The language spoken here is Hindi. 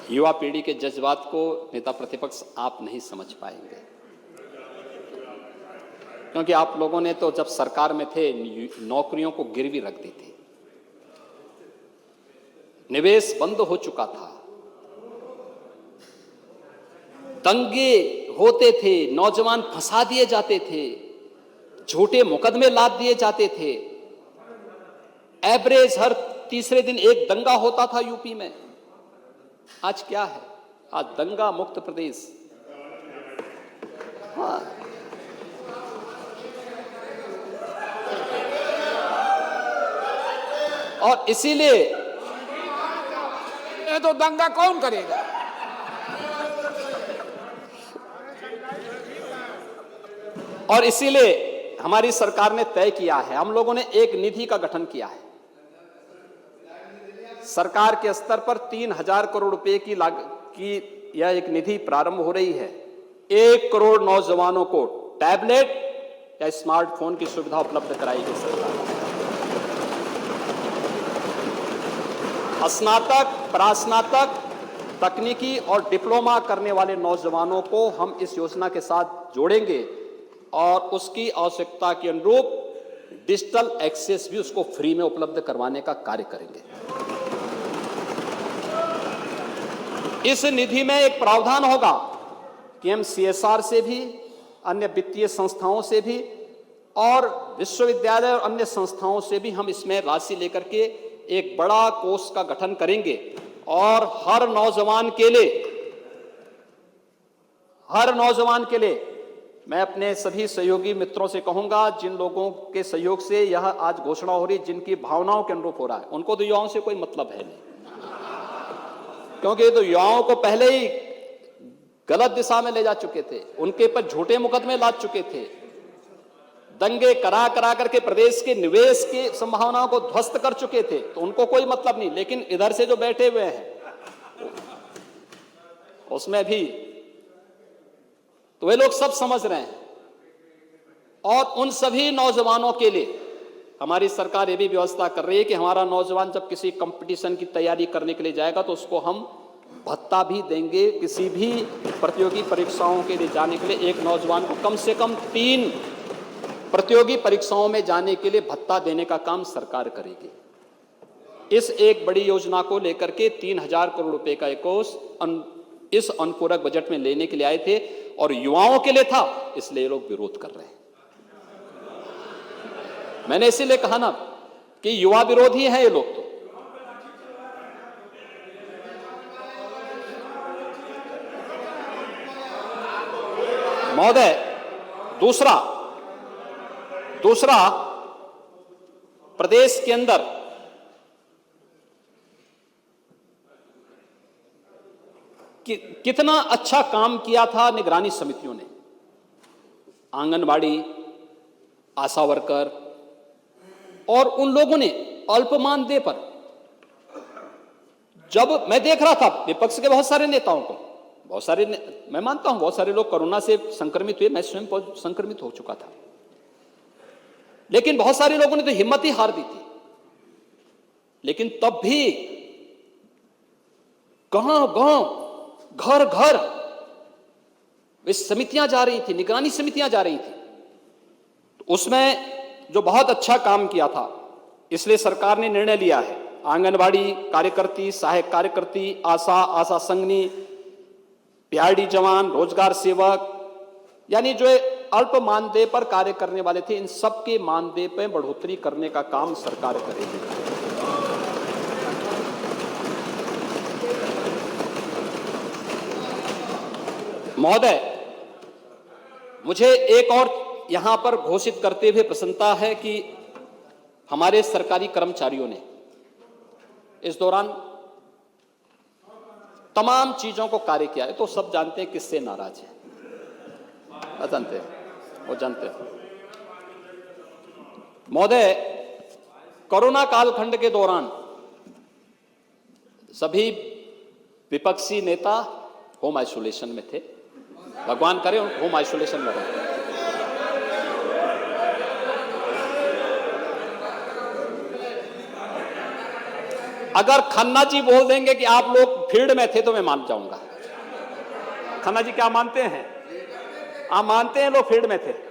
युवा पीढ़ी के जज्बात को नेता प्रतिपक्ष आप नहीं समझ पाएंगे, क्योंकि आप लोगों ने तो जब सरकार में थे नौकरियों को गिरवी रख दी थी, निवेश बंद हो चुका था, दंगे होते थे, नौजवान फंसा दिए जाते थे, झूठे मुकदमे लाद दिए जाते थे, एवरेज हर तीसरे दिन एक दंगा होता था यूपी में। आज क्या है? आज दंगा मुक्त प्रदेश। हाँ, और इसीलिए ये तो दंगा कौन करेगा? और इसीलिए हमारी सरकार ने तय किया है, हम लोगों ने एक निधि का गठन किया है। सरकार के स्तर पर 3,000 करोड़ रुपए की यह एक निधि प्रारंभ हो रही है। 1 करोड़ नौजवानों को टैबलेट या स्मार्टफोन की सुविधा उपलब्ध कराएगी सरकार। स्नातक, प्रास्नातक, तकनीकी और डिप्लोमा करने वाले नौजवानों को हम इस योजना के साथ जोड़ेंगे और उसकी आवश्यकता के अनुरूप डिजिटल एक्सेस भी उसको फ्री में उपलब्ध करवाने का कार्य करेंगे। इस निधि में एक प्रावधान होगा कि हम CSR से भी, अन्य वित्तीय संस्थाओं से भी और विश्वविद्यालय और अन्य संस्थाओं से भी हम इसमें राशि लेकर के एक बड़ा कोष का गठन करेंगे और हर नौजवान के लिए मैं अपने सभी सहयोगी मित्रों से कहूंगा, जिन लोगों के सहयोग से यह आज घोषणा हो रही, जिनकी भावनाओं के अनुरूप हो रहा है, उनको तो युवाओं से कोई मतलब है नहीं, क्योंकि ये तो युवाओं को पहले ही गलत दिशा में ले जा चुके थे, उनके पर झूठे मुकदमे लाद चुके थे, दंगे करा करके प्रदेश के निवेश की संभावनाओं को ध्वस्त कर चुके थे, तो उनको कोई मतलब नहीं। लेकिन इधर से जो बैठे हुए हैं उसमें भी तो वे लोग सब समझ रहे हैं। और उन सभी नौजवानों के लिए हमारी सरकार ये भी व्यवस्था कर रही है कि हमारा नौजवान जब किसी कंपटीशन की तैयारी करने के लिए जाएगा तो उसको हम भत्ता भी देंगे। किसी भी प्रतियोगी परीक्षाओं के लिए जाने के लिए एक नौजवान को कम से कम 3 प्रतियोगी परीक्षाओं में जाने के लिए भत्ता देने का काम सरकार करेगी। इस एक बड़ी योजना को लेकर के 3,000 करोड़ रुपए का एक कोष इस अनुपूरक बजट में लेने के लिए आए थे और युवाओं के लिए था, इसलिए ये लोग विरोध कर रहे हैं। मैंने इसीलिए कहा ना कि युवा विरोधी हैं ये लोग। तो महोदय, दूसरा प्रदेश के अंदर कितना अच्छा काम किया था निगरानी समितियों ने। आंगनबाड़ी, आशा वर्कर और उन लोगों ने अल्प मानदेय पर, जब मैं देख रहा था विपक्ष के बहुत सारे नेताओं को, मैं मानता हूं बहुत सारे लोग कोरोना से संक्रमित हुए, मैं स्वयं संक्रमित हो चुका था, लेकिन बहुत सारे लोगों ने तो हिम्मत ही हार दी थी। लेकिन तब भी गांव घर घर वे समितियां जा रही थी, निगरानी समितियां जा रही थी। तो उसमें जो बहुत अच्छा काम किया था, इसलिए सरकार ने निर्णय लिया है आंगनबाड़ी कार्यकर्ती, सहायक कार्यकर्ती, आशा संगनी, PRD जवान, रोजगार सेवक, यानी जो अल्प मानदेय पर कार्य करने वाले थे, इन सबके मानदेय पर बढ़ोतरी करने का काम सरकार करेगी। महोदय, मुझे एक और यहां पर घोषित करते हुए प्रसन्नता है कि हमारे सरकारी कर्मचारियों ने इस दौरान तमाम चीजों को कार्य किया है। तो सब जानते हैं किससे नाराज है, वो जानते हैं। महोदय, कोरोना कालखंड के दौरान सभी विपक्षी नेता होम आइसोलेशन में थे, भगवान करे होम आइसोलेशन में रहे। अगर खन्ना जी बोल देंगे कि आप लोग फील्ड में थे तो मैं मान जाऊंगा। खन्ना जी क्या मानते हैं? आप मानते हैं लोग फील्ड में थे?